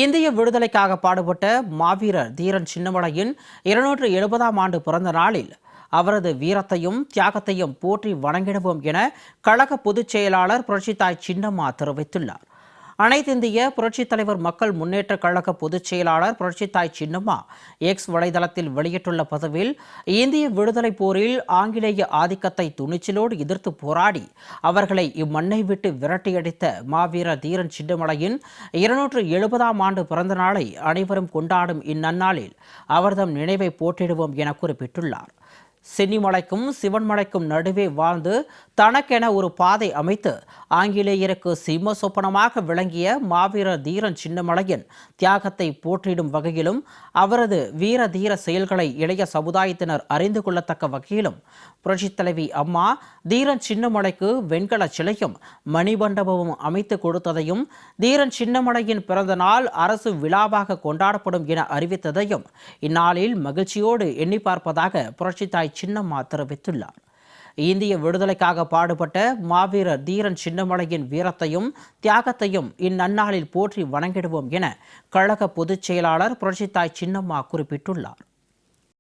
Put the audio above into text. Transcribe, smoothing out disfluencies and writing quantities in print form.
இந்திய விடுதலைக்காக பாடுபட்ட மாவீரர் தீரன் சின்னமலையின் 270ஆம் ஆண்டு பிறந்த நாளில் அவரது வீரத்தையும் தியாகத்தையும் போற்றி வணங்கிடுவோம் என கழக பொதுச் செயலாளர் புரட்சித்தாய் சின்னம்மா தெரிவித்துள்ளார். அனைத்திந்திய புரட்சித் தலைவர் மக்கள் முன்னேற்ற கழக பொதுச் செயலாளர் புரட்சித்தாய் சின்னம்மா எக்ஸ் வலைதளத்தில் வெளியிட்டுள்ள பதிவில், இந்திய விடுதலை போரில் ஆங்கிலேய ஆதிக்கத்தை துணிச்சலோடு எதிர்த்து போராடி அவர்களை இம்மண்ணை விட்டு விரட்டியடித்த மாவீரர் தீரன் சின்னமலையின் 270ஆம் ஆண்டு பிறந்த நாளை அனைவரும் கொண்டாடும் இந்நன்னாளில் அவர்தம் நினைவை போற்றிடுவோம் என குறிப்பிட்டுள்ளார். சென்னிமலைக்கும் சிவன்மலைக்கும் நடுவே வாழ்ந்து தனக்கென ஒரு பாதை அமைத்து ஆங்கிலேயருக்கு சிம்ம சொப்பனமாக விளங்கிய மாவீரர் தீரன் சின்னமலையின் தியாகத்தை போற்றிடும் வகையிலும் அவரது வீர தீர செயல்களை இளைய சமுதாயத்தினர் அறிந்து கொள்ளத்தக்க வகையிலும் புரட்சித் தலைவி அம்மா தீரன் சின்னமலைக்கு வெண்கல சிலையும் மணிமண்டபமும் அமைத்து கொடுத்ததையும், தீரன் சின்னமலையின் பிறந்த நாள் அரசு விழாவாக கொண்டாடப்படும் என அறிவித்ததையும் இந்நாளில் மகிழ்ச்சியோடு எண்ணி பார்ப்பதாக புரட்சித்தாய் சின்னம்மா தெரிவித்துள்ளார். இந்திய விடுதலைக்காக பாடுபட்ட மாவீரர் தீரன் சின்னமலையின் வீரத்தையும் தியாகத்தையும் இந்நன்னாளில் போற்றி வணங்கிடுவோம் என கழக பொதுச் செயலாளர் புரட்சித்தாய் சின்னம்மா குறிப்பிட்டுள்ளார்.